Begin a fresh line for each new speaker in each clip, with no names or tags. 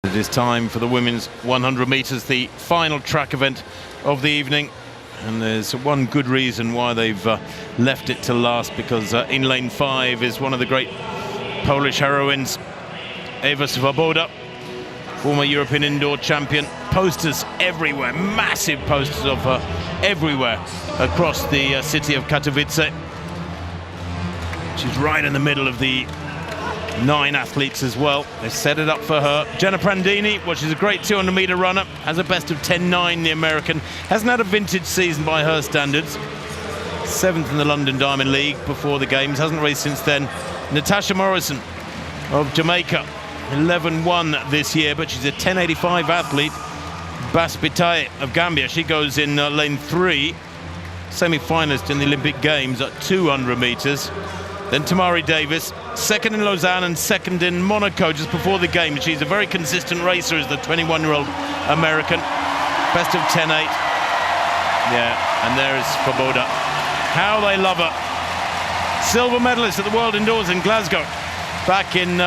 It is time for the women's 100 metres, the final track event of the evening. And there's one good reason why they've left it till last, because in lane 5 is one of the great Polish heroines, Ewa Swoboda, former European indoor champion. Posters everywhere, massive posters of her everywhere across the city of Katowice. She's right in the middle of the 9 athletes as well. They set it up for her. Jenna Prandini, well, she's a great 200-meter runner, has a best of 10.9, the American. Hasn't had a vintage season by her standards. 7th in the London Diamond League before the games, hasn't raced since then. Natasha Morrison of Jamaica, 11-1 this year, but she's a 10.85 athlete. Bas Bitaye of Gambia, she goes in lane 3, semi-finalist in the Olympic Games at 200 meters. Then Tamari Davis, 2nd in Lausanne and 2nd in Monaco just before the game. She's a very consistent racer as the 21-year-old American. Best of 10.8. Yeah, and there is Swoboda. How they love her. Silver medalist at the World Indoors in Glasgow back in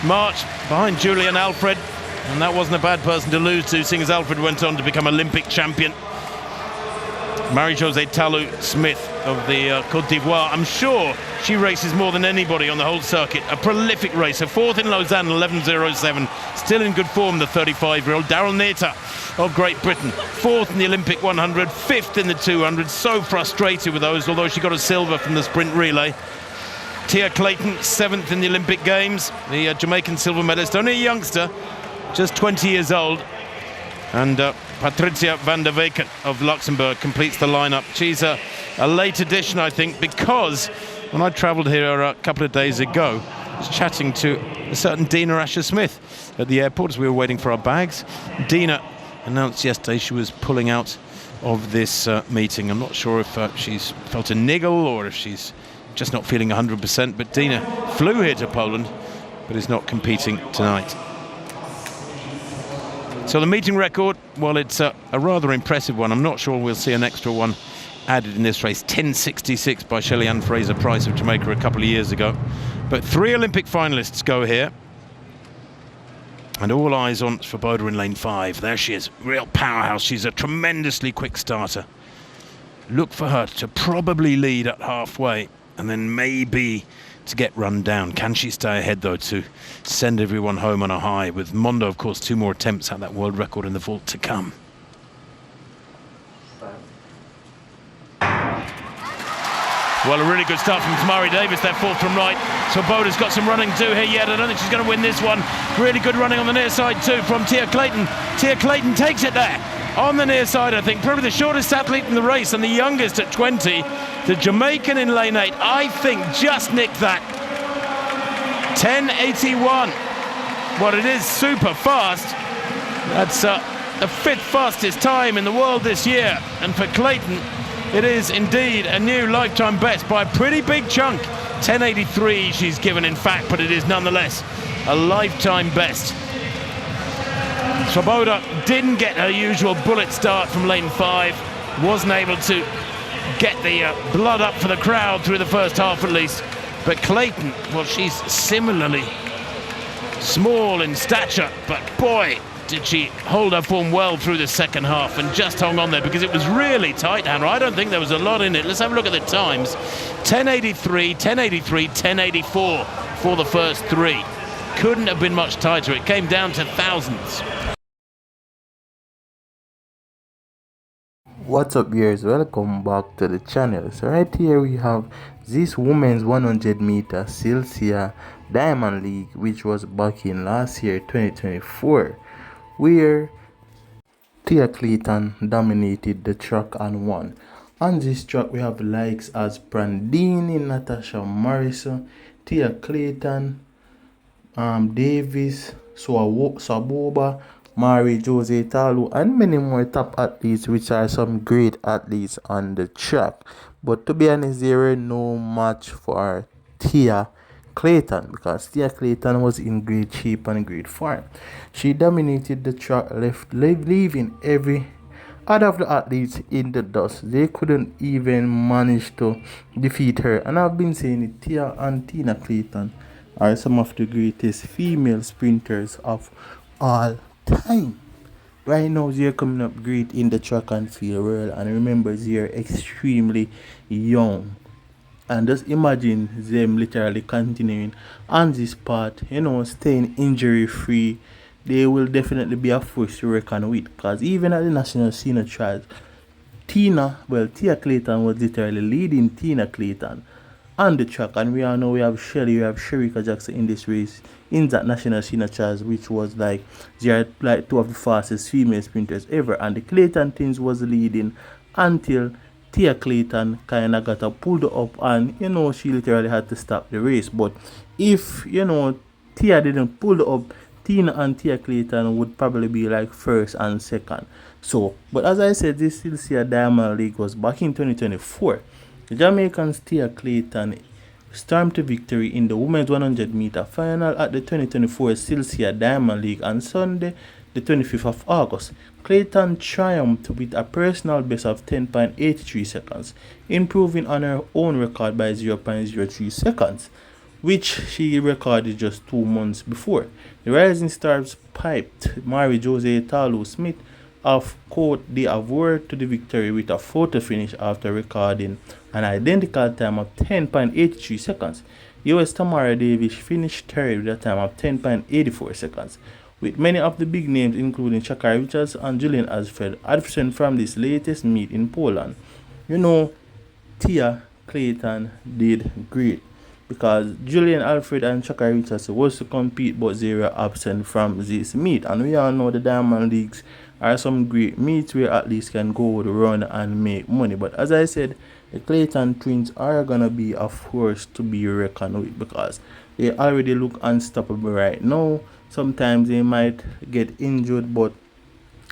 March, behind Julian Alfred. And that wasn't a bad person to lose to, seeing as Alfred went on to become Olympic champion. Marie-Josée Talou Smith of the Côte d'Ivoire. I'm sure she races more than anybody on the whole circuit. A prolific racer. 4th in Lausanne, 11.07. Still in good form, the 35-year-old. Daryl Nater of Great Britain. 4th in the Olympic 100, 5th in the 200. So frustrated with those, although she got a silver from the sprint relay. Tia Clayton, 7th in the Olympic Games. The Jamaican silver medalist. Only a youngster, just 20 years old. And Patricia van der Weken of Luxembourg completes the lineup. She's a late addition, I think, because when I travelled here a couple of days ago, I was chatting to a certain Dina Asher-Smith at the airport as we were waiting for our bags. Dina announced yesterday she was pulling out of this meeting. I'm not sure if she's felt a niggle or if she's just not feeling 100%, but Dina flew here to Poland, but is not competing tonight. So the meeting record, well, it's a rather impressive one. I'm not sure we'll see an extra one added in this race. 10.66 by Shelly-Ann Fraser-Price of Jamaica a couple of years ago. But 3 Olympic finalists go here. And all eyes on Swoboda in lane 5. There she is, real powerhouse. She's a tremendously quick starter. Look for her to probably lead at halfway and then maybe to get run down. Can she stay ahead, though, to send everyone home on a high? With Mondo, of course, 2 more attempts at that world record in the vault to come. Well, a really good start from Tamari Davis, there, 4th from right. Swoboda's got some running to do here yet. I don't think she's going to win this one. Really good running on the near side, too, from Tia Clayton. Tia Clayton takes it there. On the near side, I think, probably the shortest athlete in the race and the youngest at 20. The Jamaican in lane 8, I think, just nicked that. 10.81. Well, it is super fast. That's the 5th fastest time in the world this year. And for Clayton, it is indeed a new lifetime best by a pretty big chunk. 10.83 she's given, in fact, but it is nonetheless a lifetime best. Swoboda didn't get her usual bullet start from lane 5. Wasn't able to get the blood up for the crowd through the first half at least. But Clayton, well, she's similarly small in stature, but boy, did she hold her form well through the second half and just hung on there because it was really tight, Hannah. I don't think there was a lot in it. Let's have a look at the times. 10.83, 10.83, 10.84 for the first 3. Couldn't have been much tighter. It came down to thousandths.
What's up, viewers? Welcome back to the channel. So right here we have this women's 100 meter Silsia Diamond League, which was back in last year 2024, where Tia Clayton dominated the track and won. On this track we have likes as Prandini, Natasha Morrison, Tia Clayton, Davis, Swoboda, Marie-Josée Talou, and many more top athletes, which are some great athletes on the track. But to be honest, there were no match for Tia Clayton, because Tia Clayton was in great shape and great form. She dominated the track, leaving every other of the athletes in the dust. They couldn't even manage to defeat her. And I've been saying it, Tia and Tina Clayton are some of the greatest female sprinters of all time. Right now, they're coming up great in the track and field world, and remember, they're extremely young. And just imagine them literally continuing on this path, staying injury free. They will definitely be a force to reckon with, because even at the national senior trials, Tia Clayton was literally leading Tina Clayton on the track, and we all know we have Sherika Jackson in this race in that national senior trials, which was like they are like two of the fastest female sprinters ever, and the Clayton teams was leading until Tia Clayton kind of got pulled up, and she literally had to stop the race. But if Tia didn't pull up, Tina and Tia Clayton would probably be like first and second. So, but as I said, this Silcia Diamond League was back in 2024. The Jamaicans Tia Clayton stormed to victory in the women's 100-meter final at the 2024 Silcia Diamond League on Sunday, the 25th of August. Clayton triumphed with a personal best of 10.83 seconds, improving on her own record by 0.03 seconds, which she recorded just 2 months before. The Rising Stars piped Mary Jose Talu Smith of Côte d'Ivoire to the victory with a photo finish after recording an identical time of 10.83 seconds. US Tamara Davis finished third with a time of 10.84 seconds, with many of the big names including Shakari Richards and Julian Alfred absent from this latest meet in Poland. Tia Clayton did great, because Julian Alfred and Shakari Richards was to compete, but they were absent from this meet. And we all know the Diamond Leagues are some great meets where athletes can go to run and make money. But as I said, the Clayton twins are gonna be a force to be reckoned with, because they already look unstoppable right now. Sometimes they might get injured, but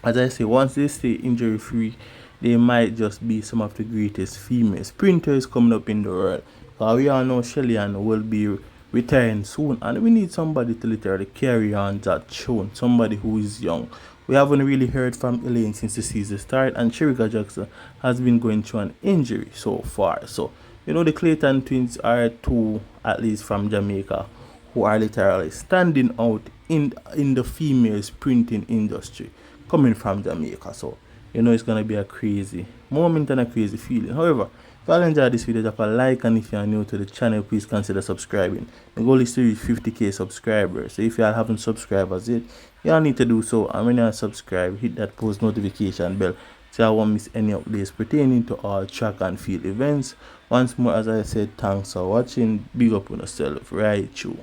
as I say, once they stay injury free, they might just be some of the greatest female sprinters coming up in the world. We all know Shelly-Ann will be retiring soon, and we need somebody to literally carry on that tune, somebody who is young. We haven't really heard from Elaine since the season started, and Sherika Jackson has been going through an injury so far. So, the Clayton twins are two, at least from Jamaica, who are literally standing out in the female sprinting industry coming from Jamaica. So, it's going to be a crazy moment and a crazy feeling. However, if you enjoyed this video, drop a like, and if you are new to the channel, please consider subscribing. The goal is to reach 50k subscribers. So if you haven't subscribed as yet, you all need to do so. And when you are subscribed, hit that post notification bell so you won't miss any updates pertaining to all track and field events. Once more, as I said, thanks for watching. Big up on yourself, right, you.